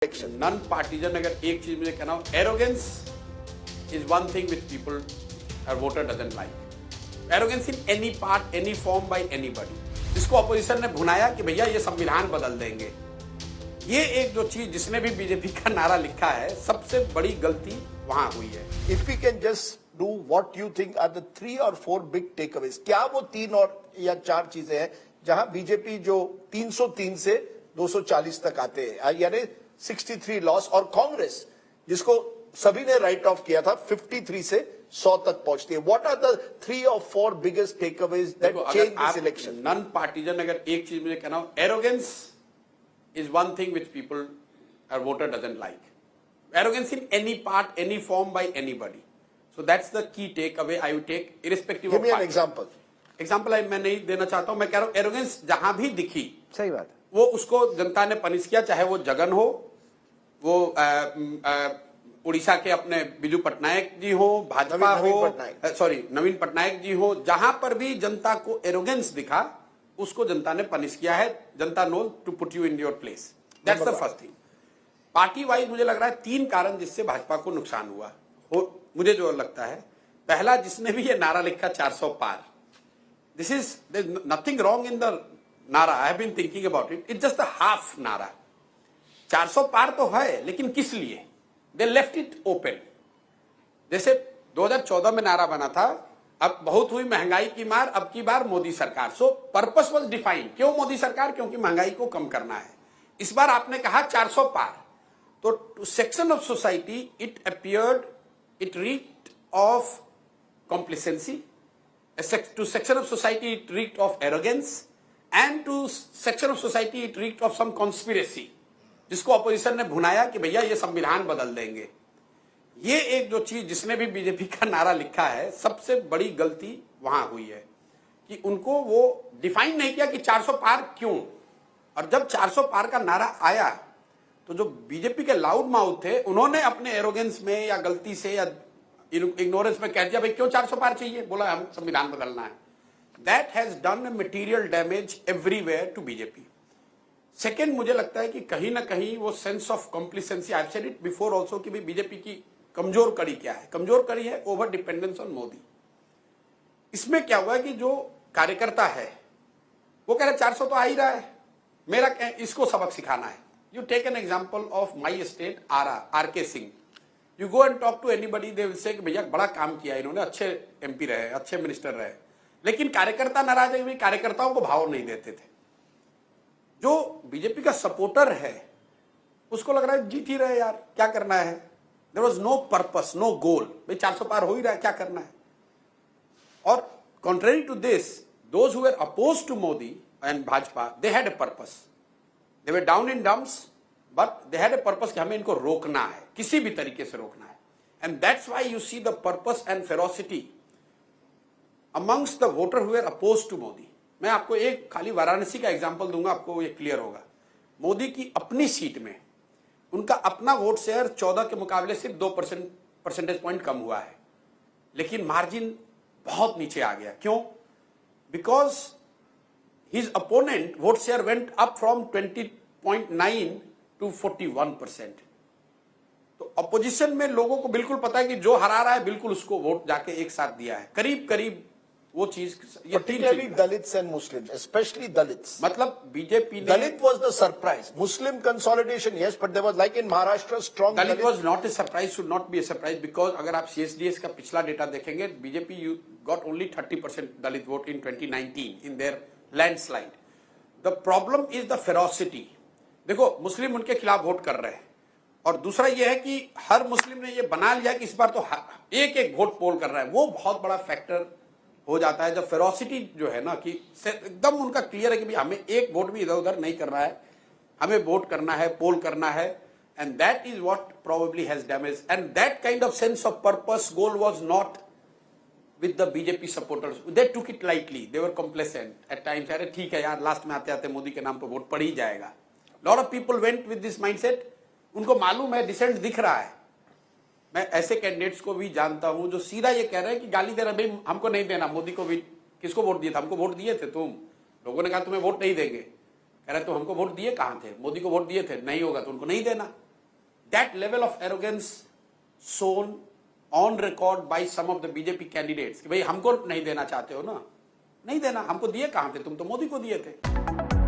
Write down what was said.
Non partisan अगर एक चीज मुझे कहना हो, arrogance is one thing which people और voter doesn't like. Arrogance in any part, any form, by anybody. जिसको अपोजिशन ने भुनाया कि भैया ये संविधान बदल देंगे, ये एक जो चीज जिसने भी बीजेपी का नारा लिखा है, सबसे बड़ी गलती वहां हुई है। If we can just do what you think are the 3 or 4 big takeaways, क्या वो 3 और या 4 चीजें हैं जहां बीजेपी जो 303 से 240 तक आते हैं, यानी 63 लॉस, और कांग्रेस जिसको सभी ने राइट ऑफ किया था 53 से 100 तक पहुंचती है। What are the 3 or 4 biggest takeaways that change this election? Non partisan अगर एक चीज मुझे कहना हो, arrogance is one thing which people और voter doesn't like. Arrogance in any part, any form, by anybody. So that's the key takeaway I would take, irrespective of Give me an party. example. Example मैं नहीं देना चाहता हूं, मैं कह रहा हूं एरोगेंस जहां भी दिखी, सही बात, वो उसको जनता ने पनिश किया, चाहे वो जगन हो, वो उड़ीसा के अपने बिजू पटनायक जी हो, भाजपा हो, सॉरी नवीन पटनायक जी हो, जहां पर भी जनता को एरोगेंस दिखा, उसको जनता ने पनिश किया है। जनता knows to put you in your place. That's the first thing. Party wise मुझे लग रहा है 3 कारण जिससे भाजपा को नुकसान हुआ हो, मुझे जो लगता है। पहला, जिसने भी ये नारा लिखा 400 पार, this is nothing wrong in the नारा, I have been thinking about it, it's just the half नारा। 400 पार तो है, लेकिन किस लिए? They left it open. जैसे 2014 में नारा बना था, अब बहुत हुई महंगाई की मार, अब की बार मोदी सरकार। सो पर्पस वाज डिफाइंड। क्यों मोदी सरकार? क्योंकि महंगाई को कम करना है। इस बार आपने कहा 400 पार, तो to section of society it appeared, it reeked of complacency. To section of society it reeked of arrogance, and to section of society it reeked of some conspiracy, जिसको अपोजिशन ने भुनाया कि भैया ये संविधान बदल देंगे। ये एक जो चीज जिसने भी बीजेपी का नारा लिखा है, सबसे बड़ी गलती वहां हुई है कि उनको वो डिफाइन नहीं किया कि 400 पार क्यों। और जब 400 पार का नारा आया, तो जो बीजेपी के लाउड माउथ थे, उन्होंने अपने एरोगेंस में या गलती से या इग्नोरेंस में कह दिया भाई क्यों 400 पार चाहिए, बोला हम संविधान बदलना है। That has done a material damage everywhere to BJP. Second, मुझे लगता है कि कहीं ना कहीं वो sense of complacency, I have said it before also, कि भाई बीजेपी की कमजोर कड़ी क्या है? कमजोर कड़ी है ओवर डिपेंडेंस ऑन मोदी। इसमें क्या हुआ कि जो कार्यकर्ता है वो कह रहे 400 तो आ ही रहा है, मेरा इसको सबक सिखाना है। You take an example of my state, R.K. Singh. You go and talk to anybody, they will say कि भैया बड़ा काम किया इन्होंने, अच्छे MP रहे, अच्छे मिनिस्टर रहे, लेकिन कार्यकर्ता नाराज है, कार्यकर्ताओं को भाव नहीं देते थे। जो बीजेपी का सपोर्टर है उसको लग रहा है जीत ही रहे यार, क्या करना है। There was no purpose, no goal. भाई 400 पार हो ही रहा है, क्या करना है। और contrary to this, those who were opposed to Modi and Bhajpa, they had a purpose. They were down in dumps, but they had a purpose कि हमें इनको रोकना है, किसी भी तरीके से रोकना है। And that's why you see the purpose and ferocity amongst the voter who were opposed to Modi. मैं आपको एक खाली वाराणसी का एग्जांपल दूंगा, आपको ये क्लियर होगा। मोदी की अपनी सीट में उनका अपना वोट शेयर 14 के मुकाबले सिर्फ 2 परसेंटेज पॉइंट कम हुआ है, लेकिन मार्जिन बहुत नीचे आ गया। क्यों? Because his opponent vote share went up from 20.9 to 41%. तो अपोजिशन में लोगों को बिल्कुल पता है कि जो हरा रहा है बिल्कुल उसको वोट जाके एक साथ दिया है, करीब करीब वो चीज। particularly Dalits and Muslims, especially Dalits. मतलब बीजेपी ने, Dalit was the surprise. Muslim consolidation, yes, but there was, like in Maharashtra, strong Dalit was not a surprise, should not be a surprise, because अगर आप CSDS का पिछला data देखेंगे, BJP got only 30% Dalit vote in 2019 in their landslide. The problem is the ferocity. देखो, मुस्लिम उनके खिलाफ vote कर रहे हैं, और दूसरा यह है कि हर मुस्लिम ने यह बना लिया कि इस बार तो एक एक वोट पोल कर रहा है। वो बहुत बड़ा फैक्टर हो जाता है जब फेरोसिटी जो है ना, कि एकदम उनका क्लियर है कि भाई हमें एक वोट भी इधर उधर नहीं करना है, हमें वोट करना है, पोल करना है। And that is what probably has damage, and that kind of sense of purpose goal was not with the BJP supporters. They took it lightly. They were complacent at times. अरे ठीक है यार, last में आते आते मोदी के नाम पर वोट पड़ ही जाएगा। Lot of people went with this mindset. उनको मालूम है डिसेंट दिख रहा है। मैं ऐसे कैंडिडेट्स को भी जानता हूं जो सीधा ये कह रहे हैं कि गाली दे रहे, भाई हमको नहीं देना, मोदी को भी। किसको वोट दिया था? हमको वोट दिए थे तुम लोगों ने कहा तुम्हें वोट नहीं देंगे। कह रहे तो हमको वोट दिए कहां थे? मोदी को वोट दिए थे, नहीं होगा तो उनको नहीं देना। that level of arrogance shown on record by some of the BJP candidates कि भाई हमको नहीं देना चाहते हो ना, नहीं देना, हमको दिए कहां थे, तुम तो मोदी को दिए थे।